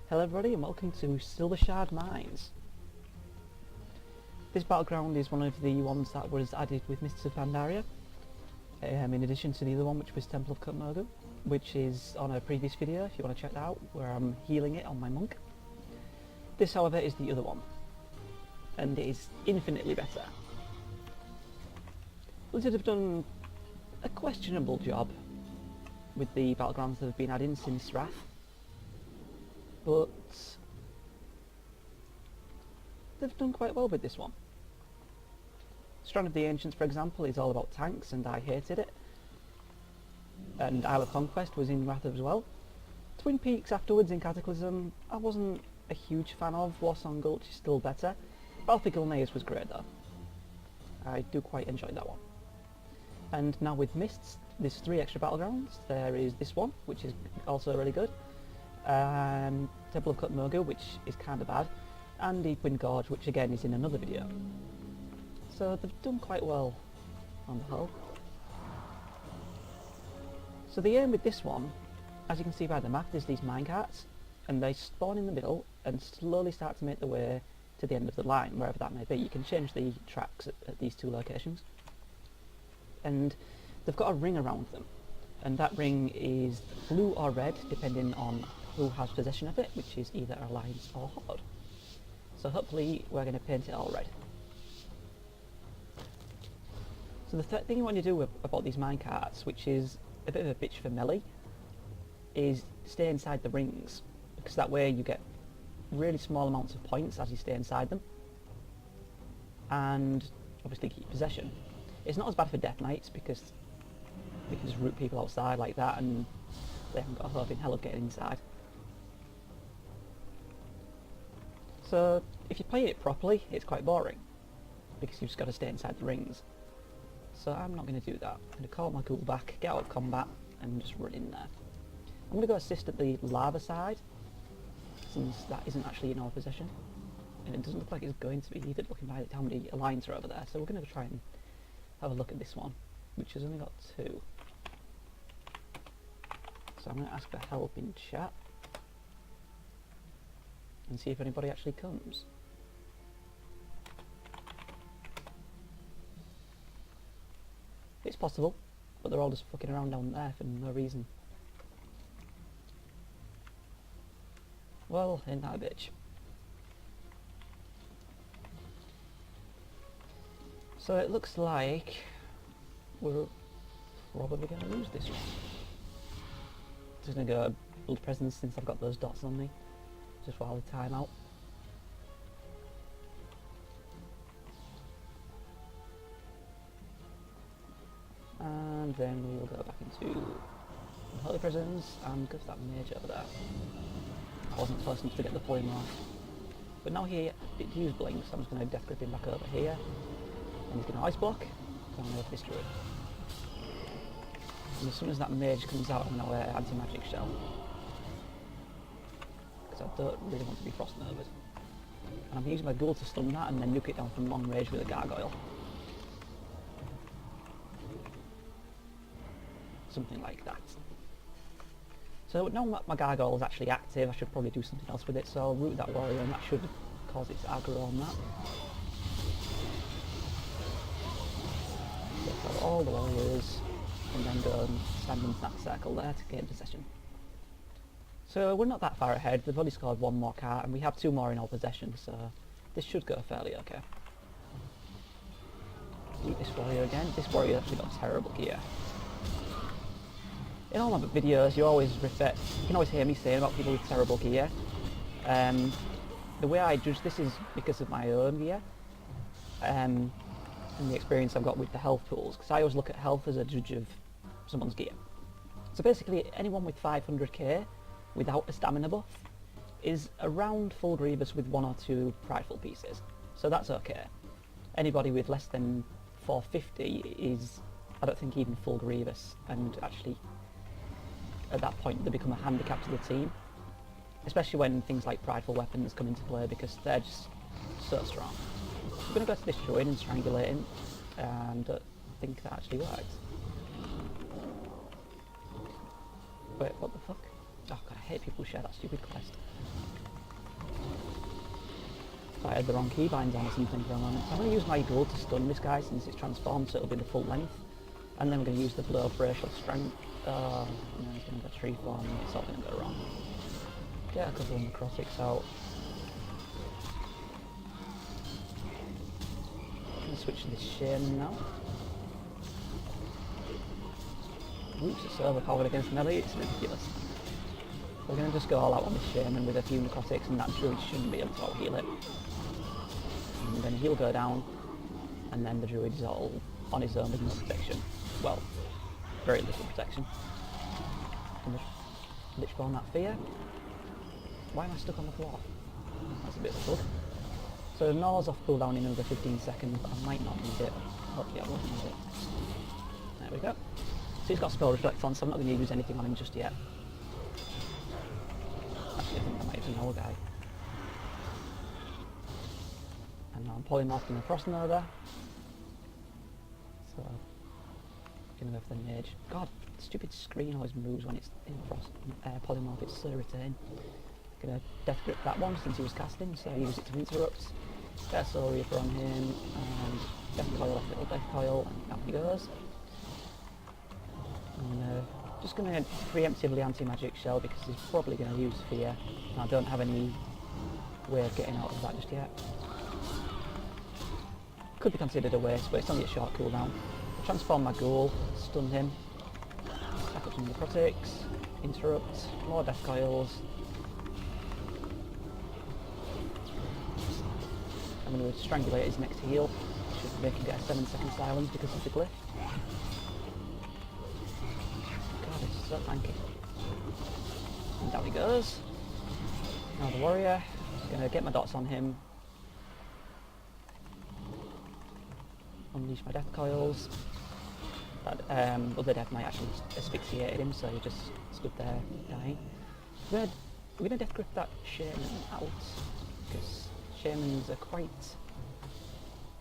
Hello everybody and welcome to Silvershard Mines. This battleground is one of the ones that was added with Mists of Pandaria, in addition to the other one which was Temple of Kutmogu, which is on a previous video if you want to check that out, where I'm healing it on my monk. This however is the other one, and it is infinitely better. Blizzard have done a questionable job with the battlegrounds that have been added since Wrath, but they've done quite well with this one. Strand of the Ancients, for example, is all about tanks, and I hated it. And Isle of Conquest was in Wrath as well. Twin Peaks afterwards in Cataclysm, I wasn't a huge fan of. Warsong Gulch is still better. Balthic Ulnaeus was great though. I do quite enjoy that one. And now with Mists, there's 3 extra battlegrounds. There is this one, which is also really good. Temple of Kutmogu, which is kind of bad. And Deepwind Gorge, which again is in another video. So they've done quite well on the whole. So the aim with this one, as you can see by the map, is these minecarts, and they spawn in the middle and slowly start to make their way to the end of the line, wherever that may be. You can change the tracks at these 2 locations. And they've got a ring around them, and that ring is blue or red depending on who has possession of it, which is either Alliance or Horde. So hopefully we're going to paint it all red. So the thing you want to do about these minecarts, which is a bit of a bitch for melee, is stay inside the rings, because that way you get really small amounts of points as you stay inside them, and obviously keep possession. It's not as bad for Death Knights because they can just root people outside like that and they haven't got a hope in hell of getting inside. So if you play it properly, it's quite boring because you've just got to stay inside the rings. So I'm not going to do that. I'm going to call my ghoul back, get out of combat and just run in there. I'm going to go assist at the lava side, since that isn't actually in our possession. And it doesn't look like it's going to be either, looking by how many alliance are over there. So we're going to try and have a look at this one, which has only got 2. So I'm going to ask for help in chat and see if anybody actually comes. It's possible, but they're all just fucking around down there for no reason. Well, ain't that a bitch. So it looks like we're probably going to lose this one. Just going to go build presence since I've got those dots on me, just while the time out. And then we will go back into Holy Presence and go to that mage over there. I wasn't close enough to get the flame off. But now he did use blink, so I'm just going to death grip him back over here. And he's going to ice block, so I'm going to destroy it. And as soon as that mage comes out, I'm going to wear anti-magic shell. Because I don't really want to be frost nervous. And I'm using my ghoul to stun that and then nuke it down from long range with a gargoyle. Something like that. So now my gargoyle is actually active, I should probably do something else with it, so I'll root that warrior and that should cause it to aggro on that. So kill all the warriors and then go and stand in that circle there to gain possession. So we're not that far ahead, they've only scored 1 more card and we have 2 more in our possession, so this should go fairly okay. Eat this warrior again. This warrior actually got terrible gear. In all my videos, you can always hear me saying about people with terrible gear. The way I judge this is because of my own gear, and the experience I've got with the health pools, because I always look at health as a judge of someone's gear. So basically, anyone with 500k without a stamina buff is around full Grievous with 1 or 2 prideful pieces, so that's okay. Anybody with less than 450 is, I don't think, even full Grievous, and actually at that point they become a handicap to the team, especially when things like prideful weapons come into play because they're just so strong. I'm going to go to this join and strangulating, and I think that actually worked. Wait, what the fuck? Oh god, I hate people who share that stupid quest. thought I had the wrong keybinds on or something for a moment. So I'm going to use my gold to stun this guy since it's transformed, so it'll be the full length. And then we're going to use the blow of racial strength. No, he's going to go tree form, it's all going to go wrong. Get a couple of necrotics out. I'm going to switch to this Shaman now. Oops, it's so overpowered against melee, it's ridiculous. We're going to just go all out on this Shaman with a few necrotics, and that druid shouldn't be able to out-heal it. And then he'll go down, and then the druid is all on his own with no protection. Well, very little protection. And the Lichborn that fear. Why am I stuck on the floor? That's a bit of a bug. So Gnaw's off cooldown in another 15 seconds, but I might not need it. Hopefully I won't need it. There we go. So he's got spell reflect on, so I'm not going to use anything on him just yet. Actually, I think that might have been our guy. And now I'm polymorphing across Nova. So, I'm going to go for the mage. God, the stupid screen always moves when it's in frost polymorph, it's so irritating. I'm going to death grip that one since he was casting, so I use it to interrupt. Get a Soul Reaper on him, and death coil, little death coil, and down he goes. I'm just going to preemptively anti-magic shell because he's probably going to use fear, and I don't have any way of getting out of that just yet. Could be considered a waste, but it's only a short cooldown. Transform my ghoul, stun him, stack up some necrotics, interrupt, more death coils. I'm going to strangulate his next heal, should make him get a 7-second silence because of the glyph. God, it's so tanky. And down he goes. Now the warrior, just going to get my dots on him. Unleash my death coils. That other death might actually asphyxiate him, so he just stood there dying. We're going to death grip that Shaman out, because Shamans are quite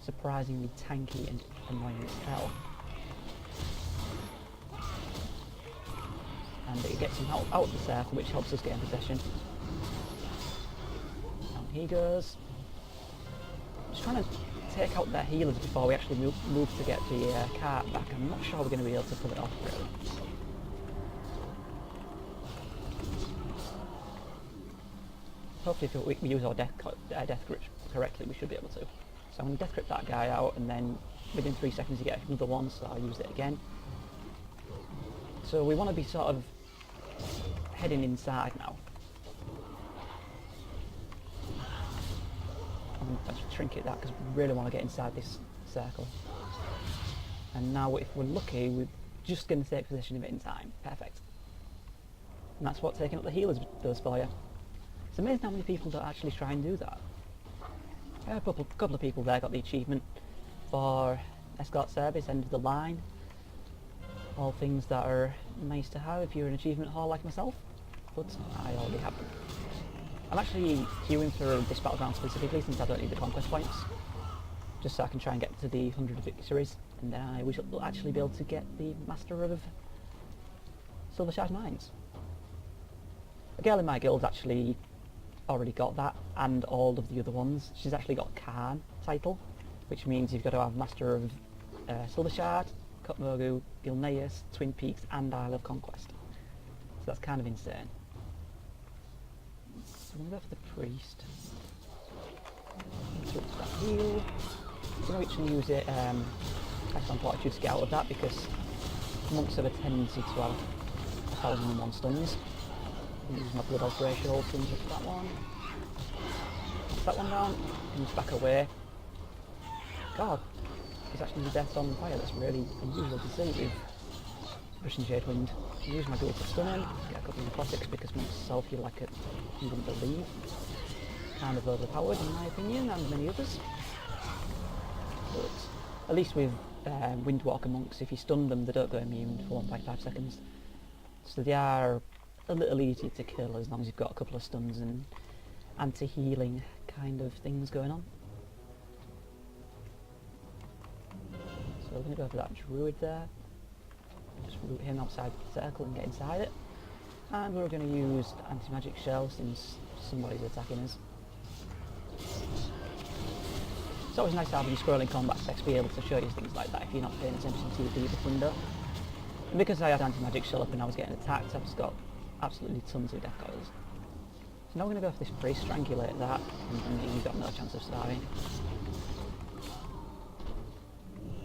surprisingly tanky and annoying as hell. And it gets him out of the circle, which helps us get in possession. Down he goes. Just trying to take out their healers before we actually move to get the cart back. I'm not sure we're going to be able to pull it off, really. Hopefully if we use our death grip correctly, we should be able to. So I'm going to death grip that guy out, and then within 3 seconds you get another one, so I'll use it again. So we want to be sort of heading inside now. I should trinket that because we really want to get inside this circle. And now if we're lucky, we're just going to take possession of it in time. Perfect. And that's what taking up the healers does for you. It's amazing how many people don't actually try and do that. A couple of people there got the achievement for escort service, end of the line. All things that are nice to have if you're an achievement whore like myself, but I already have them. I'm actually queuing for this battleground specifically since I don't need the conquest points, just so I can try and get to the 100 victories, and then we will actually be able to get the Master of Silvershard Mines. A girl in my guild actually already got that, and all of the other ones. She's actually got Khan title, which means you've got to have Master of Silvershard, Kutmogu, Gilneas, Twin Peaks, and Isle of Conquest. So that's kind of insane. So I'm going to go for the priest. Interrupt that heal. I'm going to actually use it on Fortitude to get out of that, because monks have a tendency to have 1001 stuns. I'm using my blood operational to interrupt that one. Push that one down, and just back away. God, it's actually the death on fire. That's really unusual to see with Russian Jade Wind. I use my ghoul to stun him, get a couple of necrotics because monks self-heal like you wouldn't believe. Kind of overpowered in my opinion, and many others. But at least with Windwalker monks, if you stun them, they don't go immune for 1.5 seconds. So they are a little easier to kill as long as you've got a couple of stuns and anti-healing kind of things going on. So we're going to go for that druid there. Just root him outside the circle and get inside it. And we're going to use anti-magic shell since somebody's attacking us. always nice to have your scrolling combat text be able to show you things like that if you're not paying attention to your debuff window. And because I had anti-magic show up and I was getting attacked, I've just got absolutely tons of death coils. So now we're going to go for this priest, strangulate that, and you've got no chance of surviving.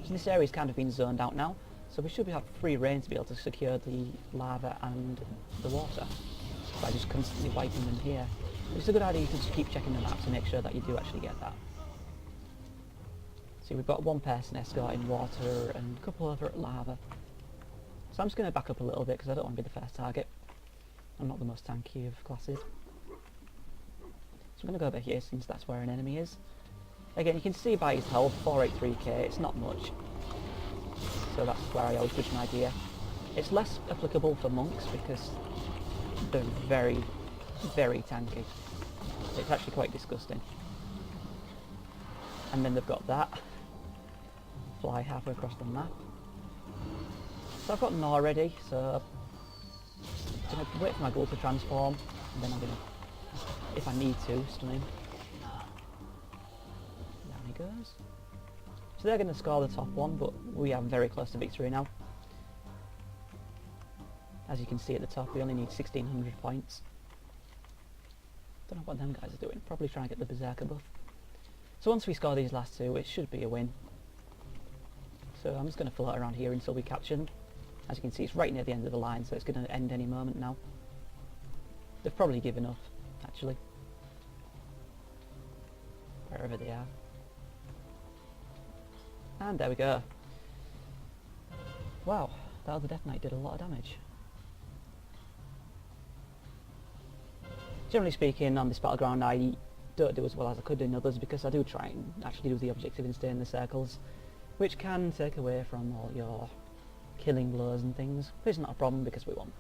So this area's kind of been zoned out now, so we should have free reign to be able to secure the lava and the water by just constantly wiping them here. It's a good idea to just keep checking the map to make sure that you do actually get that. See, we've got one person escorting water and a couple over at lava. So I'm just going to back up a little bit because I don't want to be the first target. I'm not the most tanky of classes. So I'm going to go over here since that's where an enemy is. Again, you can see by his health, 483k, it's not much. So that's where I always judge my gear. It's less applicable for monks because they're very, very tanky. It's actually quite disgusting. And then they've got that. Fly halfway across the map. So I've got Gnaw ready, so I'm going to wait for my ghoul to transform, and then I'm going to, if I need to, stun him. Down he goes. So they're going to score the top one, but we are very close to victory now. As you can see at the top, we only need 1600 points. Don't know what them guys are doing, probably trying to get the Berserker buff. So once we score these last two, it should be a win. So I'm just going to float around here until we capture them. As you can see, it's right near the end of the line, so it's going to end any moment now. They've probably given up, actually. Wherever they are. And there we go. Wow, that other Death Knight did a lot of damage. Generally speaking, on this battleground I don't do as well as I could in others because I do try and actually do the objective and stay in the circles, which can take away from all your killing blows and things, but it's not a problem because we won.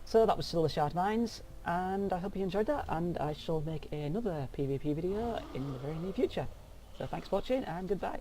So that was Silvershard Mines, and I hope you enjoyed that, and I shall make another PvP video in the very near future. So thanks for watching, and goodbye.